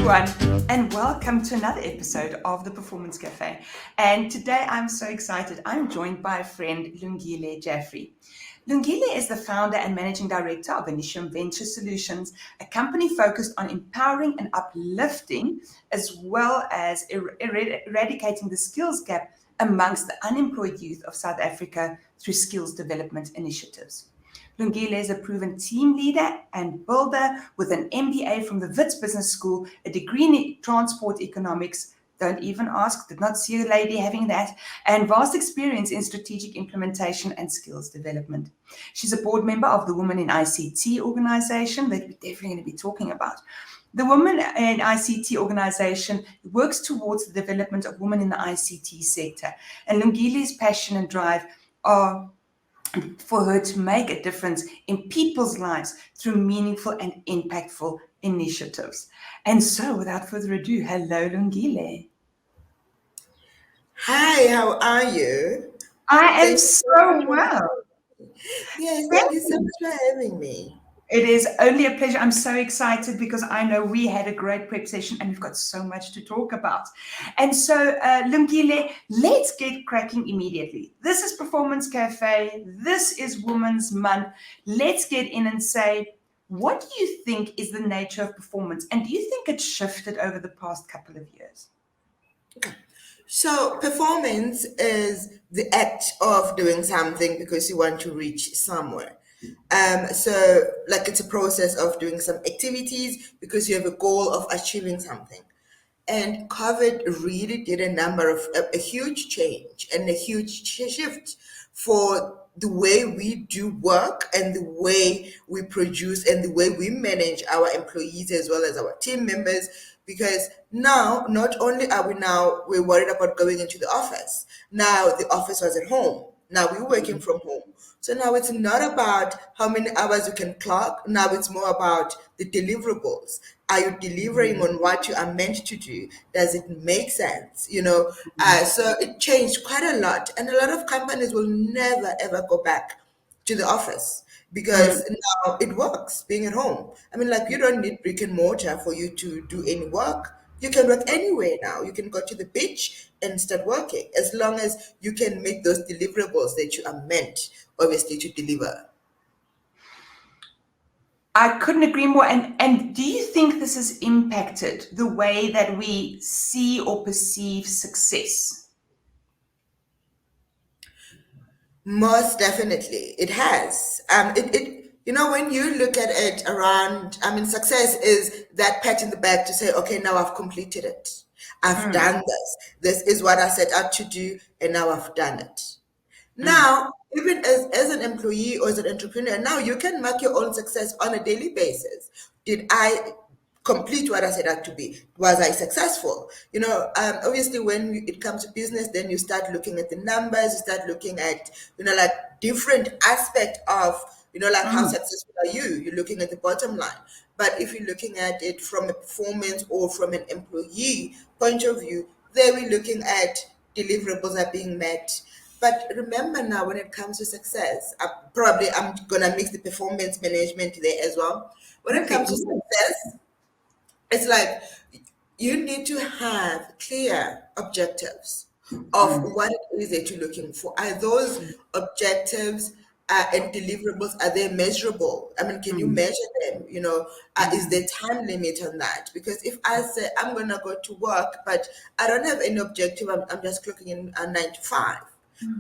everyone, and welcome to another episode of the Performance Cafe. And today I'm so excited. I'm joined by a friend, Lungile Jafri. Lungile is the founder and managing director of Initium Venture Solutions, a company focused on empowering and uplifting, as well as eradicating the skills gap amongst the unemployed youth of South Africa through skills development initiatives. Lungile is a proven team leader and builder with an MBA from the Wits Business School, a degree in transport economics. Don't even ask, did not see a lady having that, and vast experience in strategic implementation and skills development. She's a board member of the Women in ICT organization that we're definitely going to be talking about. The Women in ICT organization works towards the development of women in the ICT sector, and Lungile's passion and drive are for her to make a difference in people's lives through meaningful and impactful initiatives. And so, without further ado, hello, Lungile. Hi, how are you? I am Thank you so much so for well. yes, Thank thank you so you. much for having me. It is only a pleasure. I'm so excited because I know we had a great prep session and we've got so much to talk about. And so, Lungile, let's get cracking immediately. This is Performance Cafe. This is Women's Month. Let's get in and say, what do you think is the nature of performance? And do you think it's shifted over the past couple of years? So, performance is the act of doing something because you want to reach somewhere. Like it's a process of doing some activities because you have a goal of achieving something. And COVID really did a huge change and a huge shift for the way we do work and the way we produce and the way we manage our employees as well as our team members. Because now, not only are we're worried about going into the office. Now the office was at home. Now we're working from home. So now it's not about how many hours you can clock. Now it's more about the deliverables. Are you delivering on what you are meant to do? Does it make sense? So it changed quite a lot. And a lot of companies will never, ever go back to the office because now it works being at home. I mean, like you don't need brick and mortar for you to do any work. You can work anywhere now. You can go to the beach and start working as long as you can make those deliverables that you are meant, obviously, to deliver. I couldn't agree more. And do you think this has impacted the way that we see or perceive success? Most definitely, it has. When you look at it around, I mean, success is that pat in the back to say, okay, now I've completed it. I've done this. This is what I set out to do, and now I've done it. Now, even as an employee or as an entrepreneur, now you can mark your own success on a daily basis. Did I complete what I set out to be? Was I successful? Obviously, when it comes to business, then you start looking at the numbers, you start looking at, like different aspect of, like how successful are you? You're looking at the bottom line. But if you're looking at it from a performance or from an employee point of view, there we're looking at deliverables are being met. But remember now, when it comes to success, I'm gonna mix the performance management there as well. When it comes Perfect. to success, it's like you need to have clear objectives of what it is that you're looking for. Are those objectives and deliverables, are they measurable? I mean, can you measure them? Is there time limit on that? Because if I say I'm gonna go to work, but I don't have any objective, I'm just clocking in 9 to 5,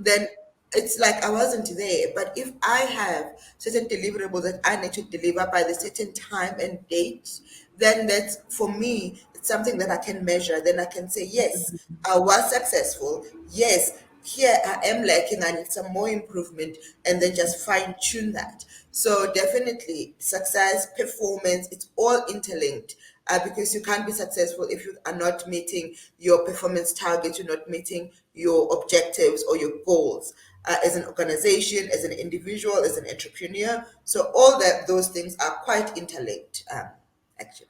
then it's like I wasn't there. But if I have certain deliverables that I need to deliver by the certain time and date, then that's for me, it's something that I can measure. Then I can say, yes, I was successful. Yes, here I am lacking, I need some more improvement, and then just fine tune that. So definitely success, performance, it's all interlinked. Because you can't be successful if you are not meeting your performance targets, you're not meeting your objectives or your goals as an organization, as an individual, as an entrepreneur. So all those things are quite interlinked, actually.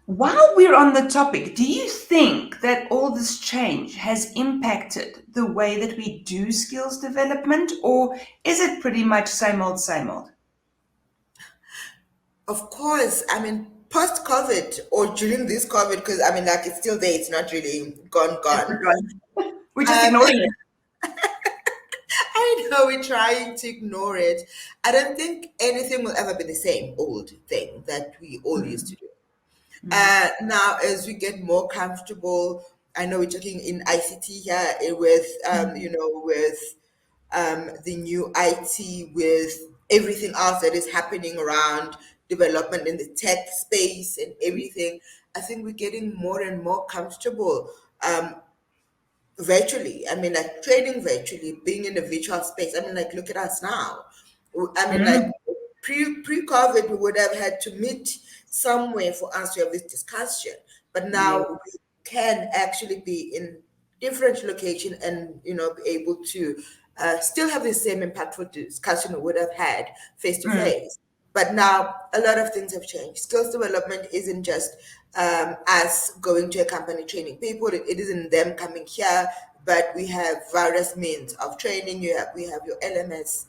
While we're on the topic, do you think that all this change has impacted the way that we do skills development, or is it pretty much same old, same old? Of course, I mean, post COVID or during this COVID, because I mean, like it's still there, it's not really It's gone. not gone. We're just Um, ignoring it. I know we're trying to ignore it. I don't think anything will ever be the same old thing that we all used to do. Now, as we get more comfortable, I know we're talking in ICT here with, with the new IT, with everything else that is happening around development in the tech space and everything. I think we're getting more and more comfortable virtually. I mean, like training virtually, being in a virtual space. I mean, like look at us now. I mean, like Mm, pre-COVID, we would have had to meet somewhere for us to have this discussion. But yeah. now we can actually be in different location and be able to still have the same impactful discussion we would have had face to Mm, face. But now a lot of things have changed. Skills development isn't just us going to a company training people. It isn't them coming here, but we have various means of training. We have your LMS,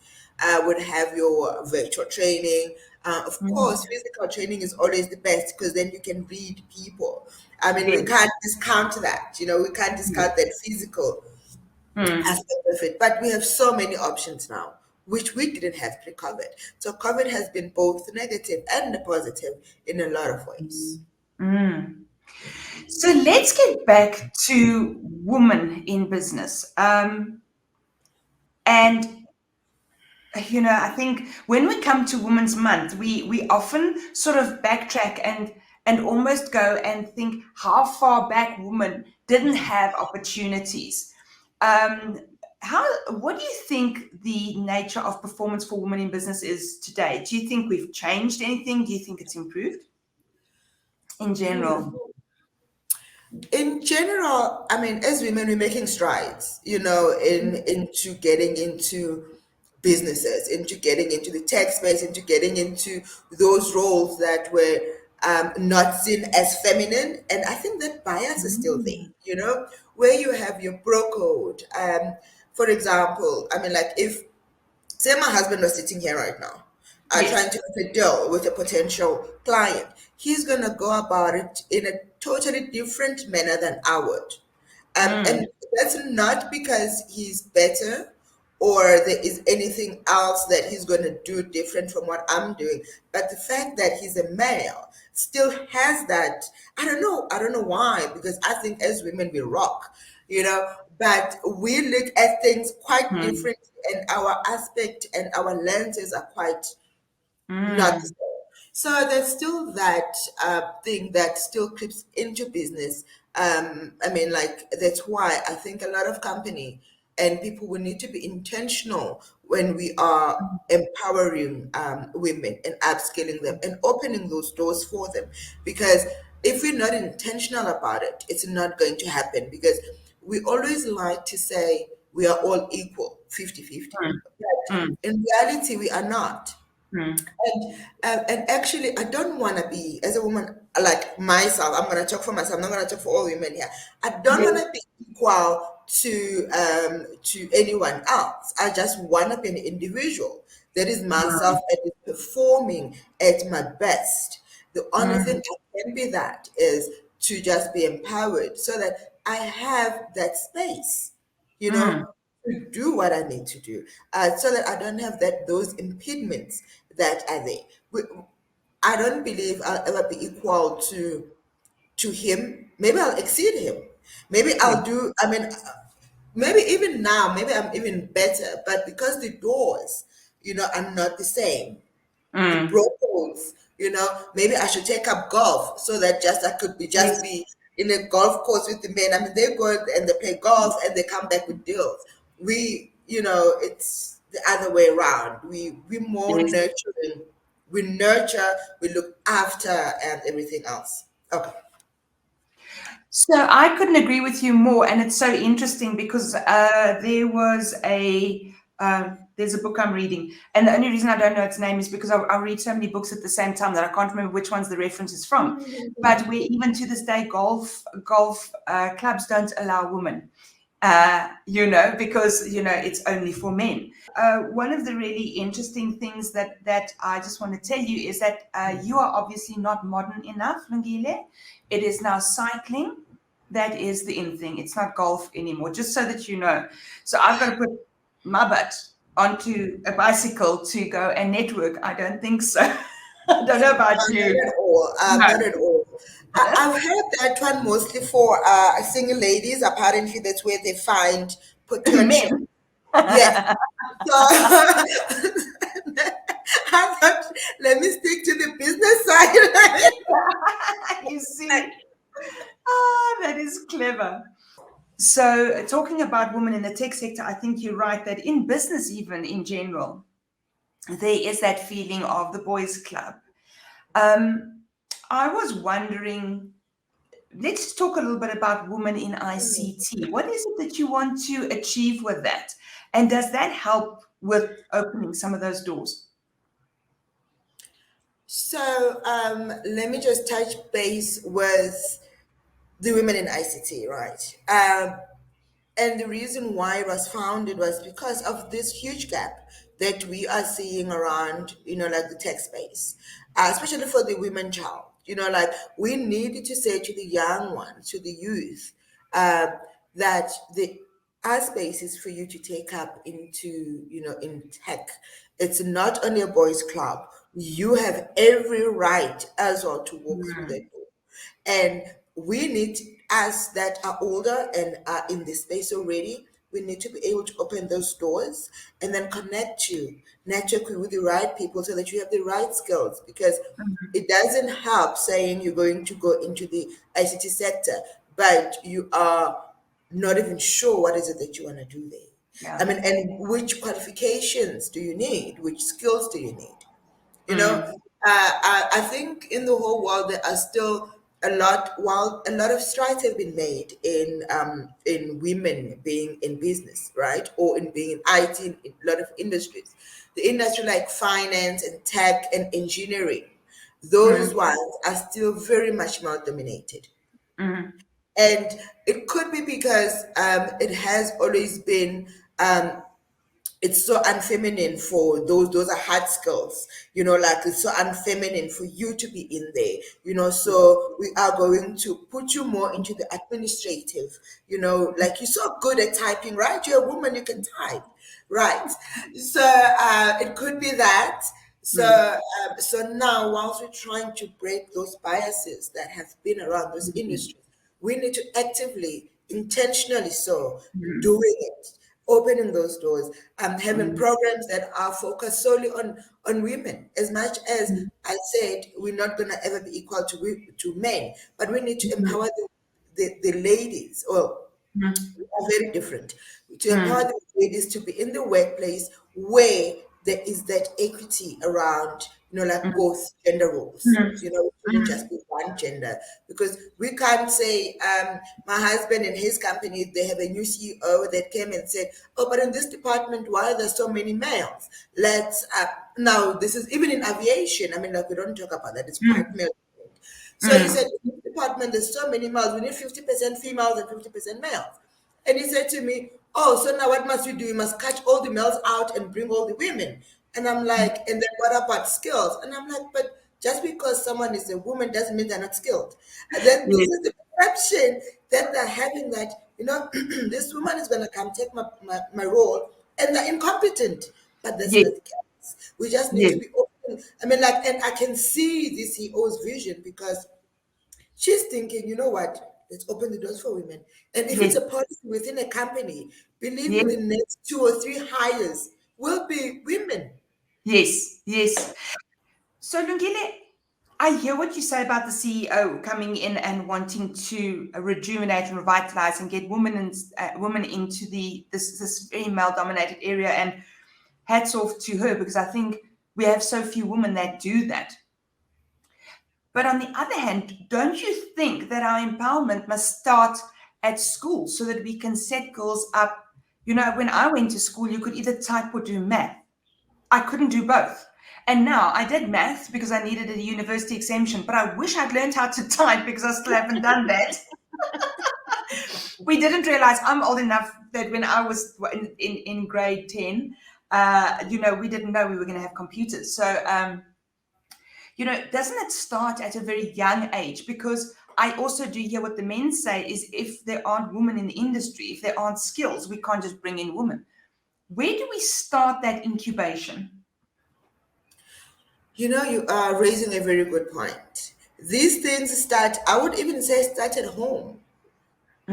would have your virtual training. Of mm, course, physical training is always the best because then you can read people. I mean, we yes. can't discount that. We can't Yes. discount that physical Mm, aspect of it. But we have so many options now, which we didn't have pre-COVID. So COVID has been both negative and positive in a lot of ways. mm. So let's get back to women in business. And I think when we come to Women's Month, we often sort of backtrack and almost go and think how far back women didn't have opportunities. Um, how what do you think the nature of performance for women in business is today? Do you think we've changed anything? Do you think it's improved in general? In general, I mean, as women, we're making strides, into getting into businesses, into getting into the tech space, into getting into those roles that were not seen as feminine. And I think that bias is still there, where you have your bro code. For example, I mean, like if say my husband was sitting here right now, Yes. trying to make a deal with a potential client. He's gonna go about it in a totally different manner than I would. Mm, And that's not because he's better or there is anything else that he's going to do different from what I'm doing. But the fact that he's a male still has that. I don't know why, because I think as women we rock, but we look at things quite mm, different and our aspect and our lenses are quite not the mm, same. So there's still that thing that still creeps into business. I mean, like that's why I think a lot of company and people will need to be intentional when we are empowering women and upskilling them and opening those doors for them. Because if we're not intentional about it, it's not going to happen. Because we always like to say we are all equal, 50-50. mm, But mm, in reality, we are not. mm. And actually, I don't want to be, as a woman, like myself, I'm going to talk for myself, I'm not going to talk for all women here. I don't want Yes. to be equal to anyone else. I just want to be an individual. That is myself Mm, and is performing at my best. The only thing mm, I can be that is to just be empowered so that I have that space, you know, mm. to do what I need to do, so that I don't have those impediments that are there. I don't believe I'll ever be equal to him. Maybe I'll exceed him. Maybe Yes. I'll do. I mean, maybe even now, maybe I'm even better. But because the doors, are not the same, the Mm. bro codes, maybe I should take up golf so that just I could be just Yes. be in a golf course with the men. I mean, they go and they play golf and they come back with deals. It's the other way around. We more Yes. nurturing. We nurture, we look after, and everything else. Okay. So I couldn't agree with you more, and it's so interesting because there's a book I'm reading, and the only reason I don't know its name is because I read so many books at the same time that I can't remember which ones the reference is from. But where even to this day, golf clubs don't allow women. because it's only for men. One of the really interesting things that I just want to tell you is that you are obviously not modern enough, Lungile. It is now cycling. That is the in thing. It's not golf anymore, just so that you know. So I've got to put my butt onto a bicycle to go and network. I don't think so. I don't know about Not you. at all. No. Not at all. I've heard that one mostly for single ladies. Apparently, that's where they find potential. Men. Yes. So I thought, let me stick to the business side. You see? Ah, that is clever. So, talking about women in the tech sector, I think you're right that in business, even in general, there is that feeling of the boys' club. Um, I was wondering, let's talk a little bit about women in ICT. What is it that you want to achieve with that? And does that help with opening some of those doors? So let me just touch base with the women in ICT, right? And the reason why it was founded was because of this huge gap that we are seeing around, like the tech space, especially for the women child. Like we needed to say to the young ones, to the youth, uh, that the our space is for you to take up into, in tech. It's not only a boys' club. You have every right as well to walk through that door. And we need, us that are older and are in this space already, we need to be able to open those doors and then connect you, network you with the right people so that you have the right skills. Because it doesn't help saying you're going to go into the ICT sector, but you are not even sure what is it that you want to do there. I Yeah. mean, and which qualifications do you need? Which skills do you need? You know, Mm, I think in the whole world there are still while a lot of strides have been made in women being in business, right, or in being in IT in a lot of industries, the industry like finance and tech and engineering, those mm, ones are still very much male dominated. mm, And it could be because it has always been it's so unfeminine for those are hard skills, like it's so unfeminine for you to be in there, so we are going to put you more into the administrative, like you're so good at typing, right? You're a woman, you can type, right? So it could be that. So mm, so now, whilst we're trying to break those biases that have been around those industries, we need to actively, intentionally so, mm, doing it, opening those doors, having mm, programs that are focused solely on women. As much as mm, I said, we're not going to ever be equal to men, but we need to mm, empower the ladies. Well, mm, we are very different. To empower mm, the ladies to be in the workplace where there is that equity around, like both gender roles. mm, It shouldn't just be one gender, because we can't say, my husband and his company, they have a new CEO that came and said, oh, but in this department, why are there so many males? Let's now, this is even in aviation. I mean, like, we don't talk about that, it's quite mm, male. So he mm, said, in this department, there's so many males. We need 50% females and 50% males. And he said to me, oh, so now what must we do? We must catch all the males out and bring all the women. And I'm like, and then what about skills? And I'm like, but just because someone is a woman doesn't mean they're not skilled. And then this yes, is the perception that they're having, that, this woman is going to come take my role, and they're incompetent. But that's yes, not the case. We just need to yes, be open. I mean, like, and I can see the CEO's vision, because she's thinking, you know what? Let's open the doors for women. And if it's yes, a policy within a company, believe me, yes, the next 2 or 3 hires will be women. yes, yes. So, Lungile, I hear what you say about the CEO coming in and wanting to rejuvenate and revitalize and get women into this very male-dominated area. And hats off to her, because I think we have so few women that do that. But on the other hand, don't you think that our empowerment must start at school so that we can set girls up? When I went to school, you could either type or do math. I couldn't do both. And now I did math because I needed a university exemption, but I wish I'd learned how to type because I still haven't done that. We didn't realize I'm old enough that when I was in grade 10, we didn't know we were going to have computers. So, doesn't it start at a very young age? Because I also do hear what the men say is if there aren't women in the industry, if there aren't skills, we can't just bring in women. Where do we start that incubation? You are raising a very good point. These things start, I would even say, start at home.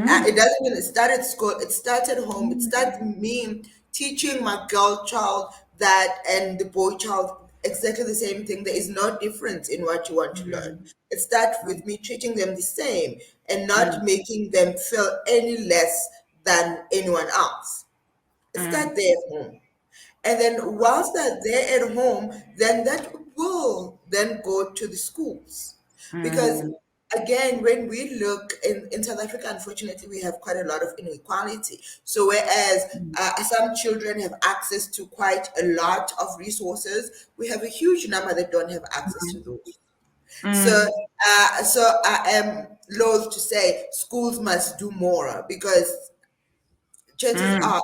It Mm, doesn't even start at school, it starts at home. It starts me teaching my girl child that and the boy child exactly the same thing. There is no difference in what you want to learn. mm, It starts with me treating them the same and mm, not making them feel any less than anyone else. It mm, starts there at home. And then whilst they're there at home, then that will then go to the schools. Because mm, again, when we look in South Africa, unfortunately, we have quite a lot of inequality. So whereas some children have access to quite a lot of resources, we have a huge number that don't have access to those. So, mm, so I am loath to say schools must do more because chances mm, are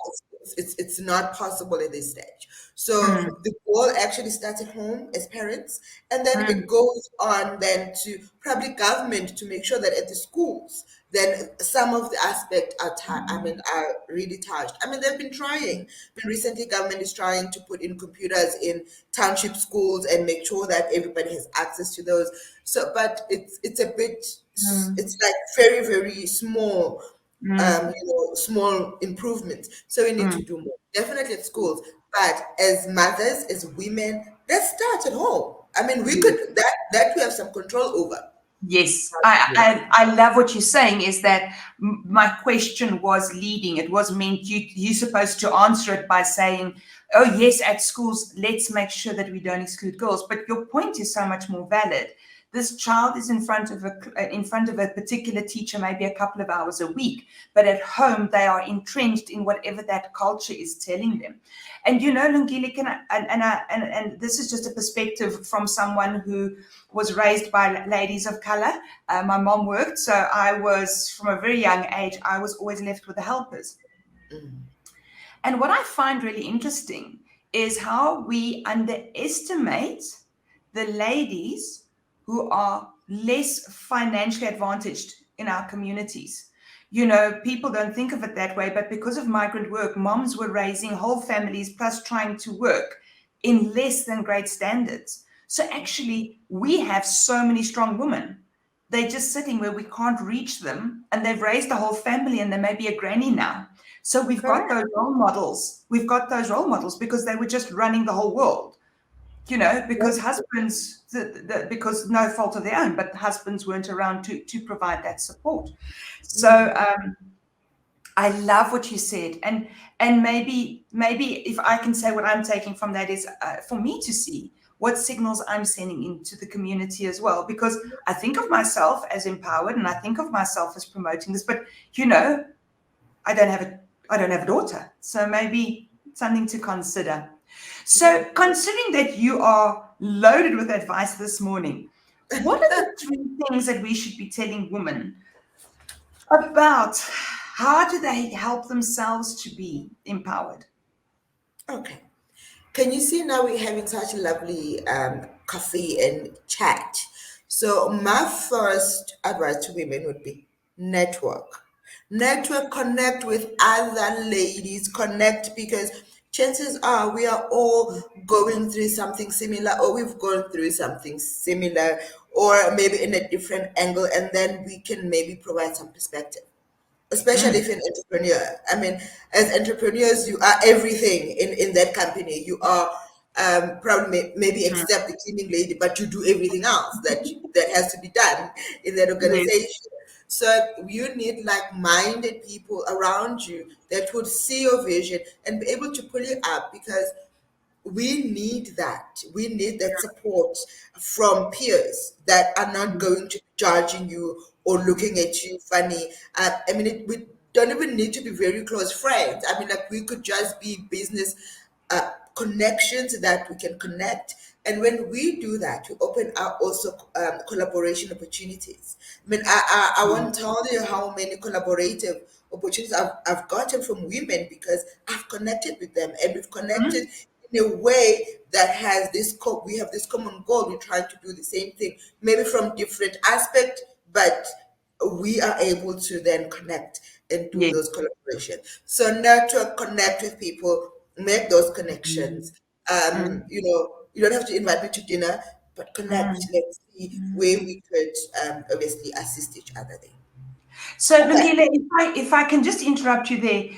it's not possible at this stage. So mm, the goal actually starts at home as parents, and then mm, it goes on then to probably government to make sure that at the schools, then some of the aspect are really touched. I mean, they've been trying. But recently, government is trying to put in computers in township schools and make sure that everybody has access to those. So, but it's a bit, mm, it's like very very small mm, small improvements. So we need to mm. do more. Definitely at schools, but as mothers, as women, let's start at home. I mean, we Yes. could that we have some control over. Yes, I love what you're saying. Is that my question was leading? It was meant you're supposed to answer it by saying, "Oh yes, at schools, let's make sure that we don't exclude girls." But your point is so much more valid. This child is in front of a particular teacher maybe a couple of hours a week, but at home they are entrenched in whatever that culture is telling them. And Lungile, can I, and this is just a perspective from someone who was raised by ladies of color. My mom worked, so I was, from a very young age, I was always left with the helpers. Mm, And what I find really interesting is how we underestimate the ladies who are less financially advantaged in our communities. People don't think of it that way, but because of migrant work, moms were raising whole families plus trying to work in less than great standards. So actually, we have so many strong women. They're just sitting where we can't reach them, and they've raised a whole family, and they may be a granny now. So we've got correct. those role models. We've got those role models because they were just running the whole world, because husbands, because no fault of their own, but husbands weren't around to provide that support. So I love what you said, and maybe if I can say what I'm taking from that is for me to see what signals I'm sending into the community as well, because I think of myself as empowered and I think of myself as promoting this, but you know I don't have a I don't have a daughter, so maybe something to consider. So, considering that you are loaded with advice this morning, what are the three things that we should be telling women about how do they help themselves to be empowered? Okay. Can you see now we're having such a lovely coffee and chat? So my first advice to women would be network. Network, connect with other ladies, connect because chances are we are all going through something similar or we've gone through something similar or maybe in a different angle and then we can maybe provide some perspective, especially if Mm, you're an entrepreneur. I mean, as entrepreneurs, you are everything in that company. You are probably maybe mm, except the cleaning lady, but you do everything else that has to be done in that yes. organization. So you need like-minded people around you that would see your vision and be able to pull you up because we need that. We need that support from peers that are not Mm, going to be judging you or looking at you funny. I mean, we don't even need to be very close friends. I mean, like we could just be business connections that we can connect And when we do that, we open up also collaboration opportunities. I mean, I Mm. won't tell you how many collaborative opportunities I've gotten from women because I've connected with them and we've connected Mm. in a way that has we have this common goal. We're trying to do the same thing, maybe from different aspects, but we are able to then connect and do Yes. those collaborations. So network, connect with people, make those Mm. connections. Mm. You don't have to invite me to dinner, but connect. Mm. Let's see where we could obviously assist each other there. So, Okay. Lungile, if I can just interrupt you there,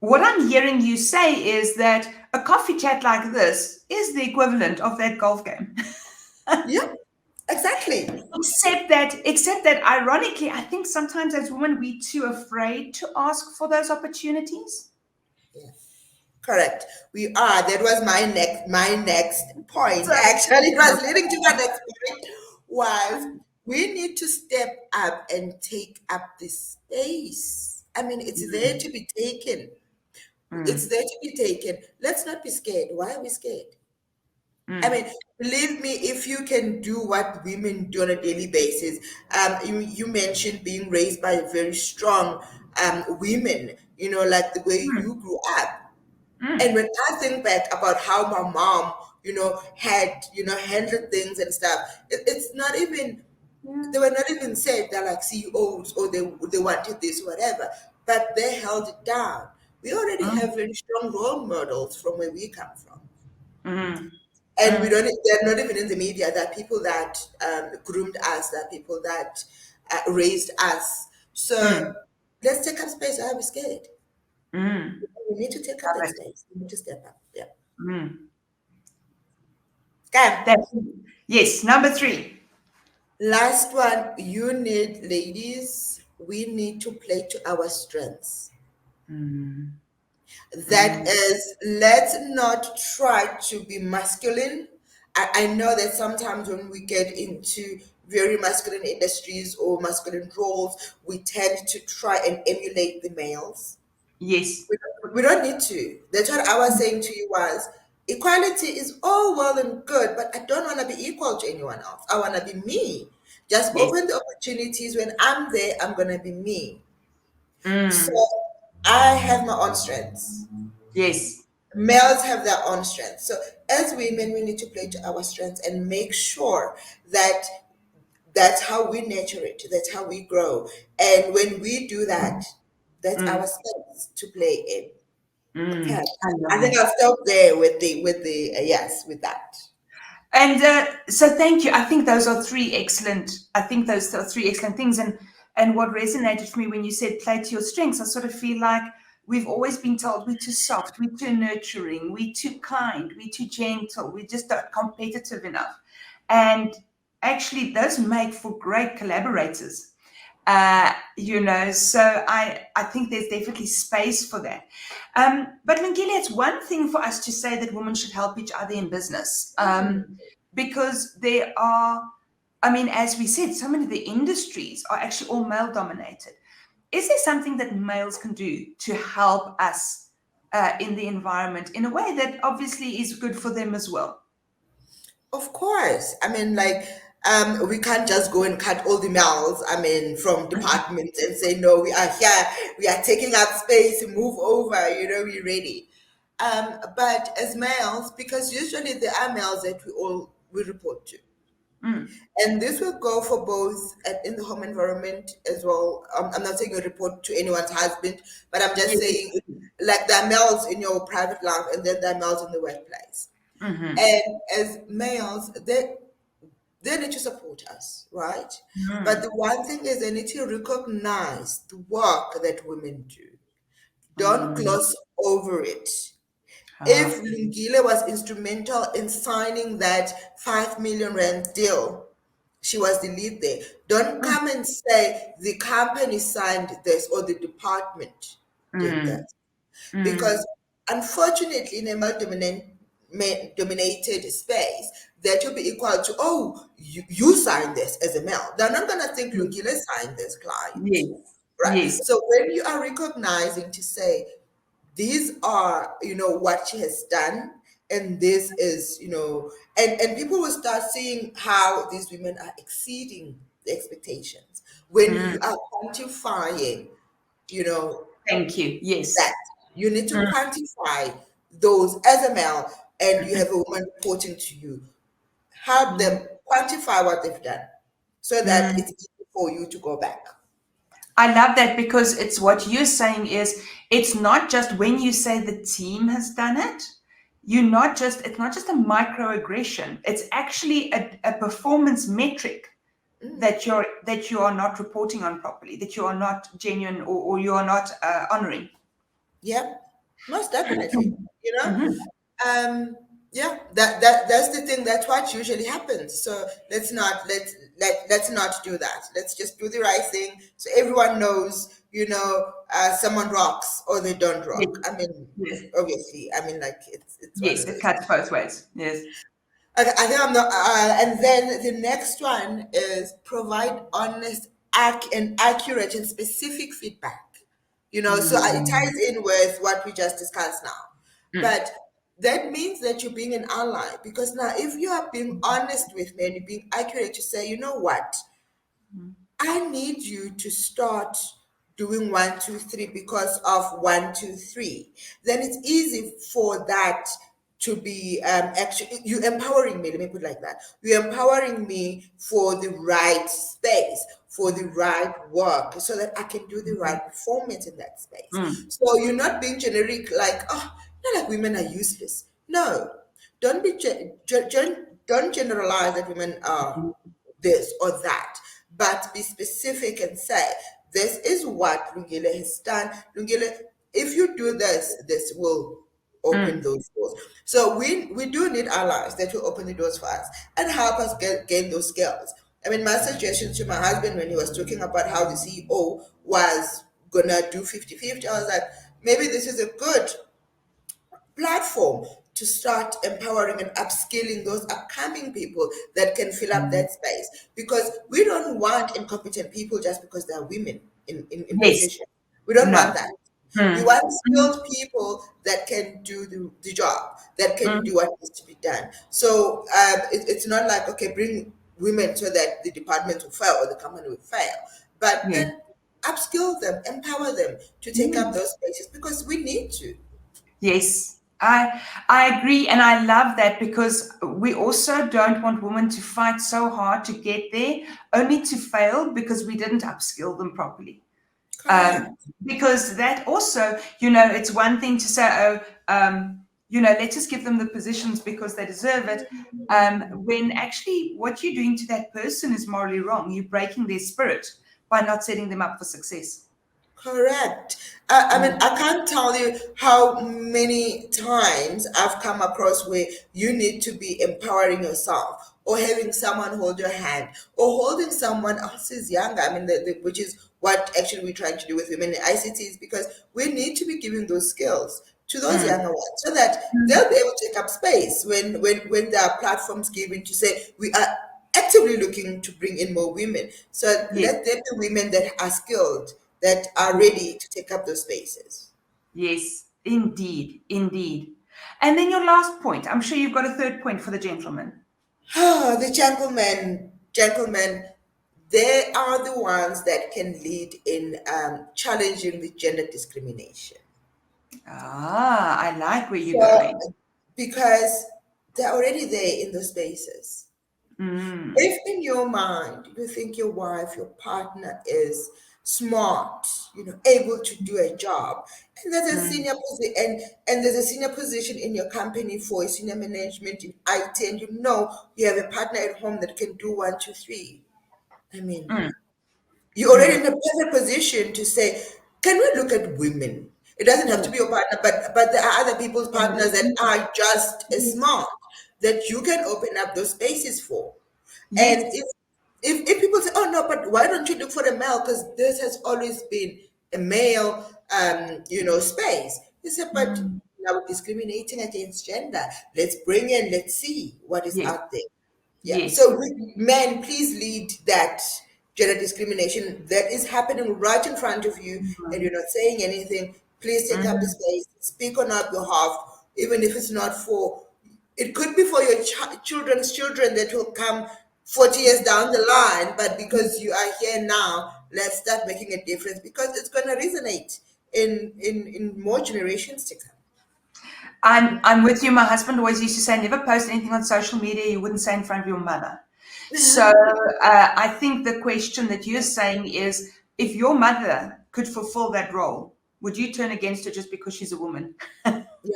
what I'm hearing you say is that a coffee chat like this is the equivalent of that golf game. Yeah, exactly. Except that ironically, I think sometimes as women we're too afraid to ask for those opportunities. Yeah. Correct. We are. That was my next point. So, Actually, it was leading to my next point was we need to step up and take up this space. I mean, it's there to be taken. It's mm, there to be taken. Let's not be scared. Why are we scared? I mm, mean, believe me, if you can do what women do on a daily basis, you mentioned being raised by very strong women, like the way mm, you grew up. And mm, when I think back about how my mom, had, handled things and stuff, it's not even, yeah, they were not even said they're like CEOs or they wanted this, whatever, but they held it down. We already mm, have very strong role models from where we come from. mm, And we mm, don't, they're not even in the media. They're people that groomed us, they're people that raised us. So mm, let's take up space. I be scared. mm. We need to take up Love that it. space. We need to step up. Yeah. Mm. Okay. That's, yes, number three. Last one. You need, ladies, we need to play to our strengths. Mm, That mm, is, let's not try to be masculine. I know that sometimes when we get into very masculine industries or masculine roles, we tend to try and emulate the males. yes, We don't need to. That's what I was saying to you was equality is all well and good, but I don't want to be equal to anyone else. I want to be me. Just yes, open the opportunities. When I'm there, I'm going to be me. So mm, I have my own strengths. yes, Males have their own strengths. So as women, we need to play to our strengths and make sure that that's how we nurture it. That's how we grow. And when we do that, that's our mm, space to play in. Okay. mm. I love I think that. I'll stop there with the yes, with that. And so thank you. I think those are three excellent. I think those are three excellent things. And what resonated for me when you said play to your strengths, I sort of feel like we've always been told we're too soft, we're too nurturing, we're too kind, we're too gentle, we're just not competitive enough. And actually, those make for great collaborators. So I think there's definitely space for that. But Lungile, it's one thing for us to say that women should help each other in business, because there are, I mean, as we said, so many of the industries are actually all male dominated. Is there something that males can do to help us in the environment in a way that obviously is good for them as well? Of course. I mean, like, we can't just go and cut all the mouths, I mean, from departments and say, no, we are here, we are taking up space, move over, we're ready. But as males, because usually there are males that we report to. Mm. And this will go for both in the home environment as well. I'm not saying you report to anyone's husband, but I'm just Yes. saying, like, there are males in your private life and then there are males in the workplace. Mm-hmm. And as males, they need to support us, right? But the Mm. one thing is they need to recognize the work that women do. Don't Mm. gloss over it. Ah. If Lungile was instrumental in signing that 5 million rand deal, she was the lead there. Don't Mm. come and say the company signed this or the department did Mm. that. Mm. Because unfortunately, in a dominated space, that will be equal to, oh, you signed this as a male. They're not going to think Yes. Lungile signed this client, Yes. right? Yes. So when you are recognizing to say, these are, what she has done, and this is, and people will start seeing how these women are exceeding the expectations when you Mm. are quantifying, you know, Thank you. that Yes. you need to Mm. quantify those as a male, and you have a woman reporting to you. Help Mm. them quantify what they've done so that Mm. it's easy for you to go back. I love that because it's what you're saying is it's not just when you say the team has done it, it's not just a microaggression. It's actually a performance metric that you are not reporting on properly, that you are not genuine or you are not honoring. Yeah, most definitely. You know, Mhm. um, yeah, that's the thing. That's what usually happens. So let's not do that. Let's just do the right thing, so everyone knows. Someone rocks or they don't Yes, rock. I mean, yes, obviously. I mean, like it's one yes. of It those. cuts both ways. Yes. Okay, I think I'm not. And then the next one is provide honest, and accurate and specific feedback. So it Mm. ties in with what we just discussed now. Mm. But that means that you're being an ally, because now if you are being honest with me and you're being accurate, to say, you know what, I need you to start doing one, two, three because of one, two, three. Then it's easy for that to be, actually, you empowering me. Let me put it like that. You're empowering me for the right space, for the right work, so that I can do the right performance in that space. Mm. So you're not being generic, like, oh, not like women are useless. No, don't be don't generalize that women are this or that, but be specific and say, this is what Lungile has done. Lungile, if you do this, this will open Mm. those doors. So we do need allies that will open the doors for us and help us gain those skills. I mean, my suggestion to my husband when he was talking about how the CEO was gonna do 50-50, I was like, maybe this is a good platform to start empowering and upskilling those upcoming people that can fill up that space, because we don't want incompetent people just because they're women in Yes. position. We don't want No. that. We Mm. want skilled people that can do the job, that can Mm. do what needs to be done. So it's not like, okay, bring women so that the department will fail or the company will fail, but Yeah. then upskill them, empower them to take up those spaces, because we need to. Yes, I agree, and I love that because we also don't want women to fight so hard to get there, only to fail because we didn't upskill them properly. Um, Correct. because that also, it's one thing to say, oh, let's just give them the positions because they deserve it. When actually what you're doing to that person is morally wrong. You're breaking their spirit by not setting them up for success. Correct. I mean, I can't tell you how many times I've come across where you need to be empowering yourself, or having someone hold your hand, or holding someone else's younger. I mean, which is what actually we're trying to do with women in ICTs, because we need to be giving those skills to those Mm. younger ones so that they'll be able to take up space when there are platforms given to say we are actively looking to bring in more women. So Yes. let there be women that are skilled, that are ready to take up those spaces. Yes, indeed, indeed. And then your last point. I'm sure you've got a third point for the gentleman. The gentlemen, they are the ones that can lead in challenging the gender discrimination. Ah, I like where you're So, going. because they're already there in those spaces. Mm. If in your mind you think your wife, your partner is smart, able to do a job, and there's a Mm. senior position, and there's a senior position in your company for a senior management in IT, and you have a partner at home that can do one, two, three. I mean, Mm. you're already Mm. in a perfect position to say, can we look at women? It doesn't have to Mm. be your partner, but there are other people's partners that are just as Yes. smart, that you can open up those spaces for. And Yes. if people say, oh no, but why don't you look for a male? Because this has always been a male, space. They say, but Mm. now we're discriminating against gender. Let's bring in, let's see what is Yes. out there. Yeah. Yes. So men, please lead that gender discrimination that is happening right in front of you, and you're not saying anything. Please take up the Mm. space, speak on our behalf, even if it's not for It could be for your children's children that will come 40 years down the line, but because you are here now, let's start making a difference because it's going to resonate in more generations to come. I'm with you. My husband always used to say, never post anything on social media you wouldn't say in front of your mother. So I think the question that you're saying is, if your mother could fulfill that role, would you turn against her just because she's a woman?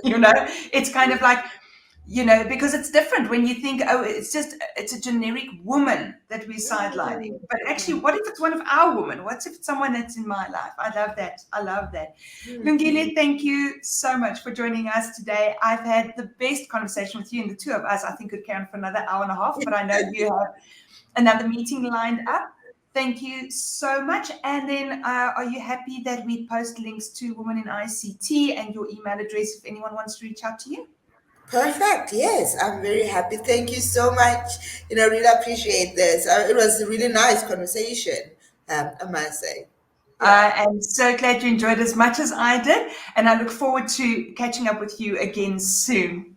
You know, it's kind of like, because it's different when you think, oh, it's a generic woman that we're sidelining. But actually, what if it's one of our women? What if it's someone that's in my life? I love that. I love that. Lungile, thank you so much for joining us today. I've had the best conversation with you, and the two of us, I think, could carry on for another hour and a half, but I know you have another meeting lined up. Thank you so much. And then are you happy that we post links to Women in ICT and your email address if anyone wants to reach out to you? Perfect. Yes, I'm very happy. Thank you so much. Really appreciate this. It was a really nice conversation, I must say. I am so glad you enjoyed as much as I did, and I look forward to catching up with you again soon.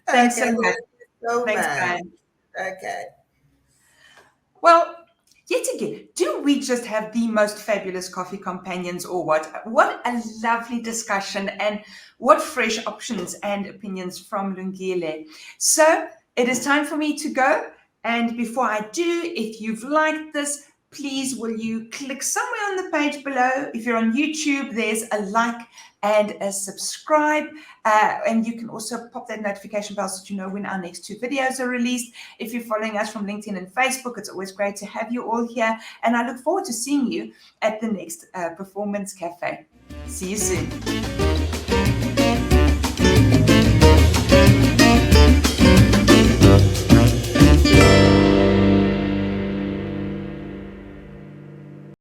Thanks so Okay, much. thank you so Thanks, much. Brian. Okay. Well, yet again, do we just have the most fabulous coffee companions or what? What a lovely discussion and what fresh options and opinions from Lungile. So it is time for me to go. And before I do, if you've liked this, please will you click somewhere on the page below. If you're on YouTube, there's a like and a subscribe. And you can also pop that notification bell so that you know when our next two videos are released. If you're following us from LinkedIn and Facebook, it's always great to have you all here. And I look forward to seeing you at the next Performance Cafe. See you soon.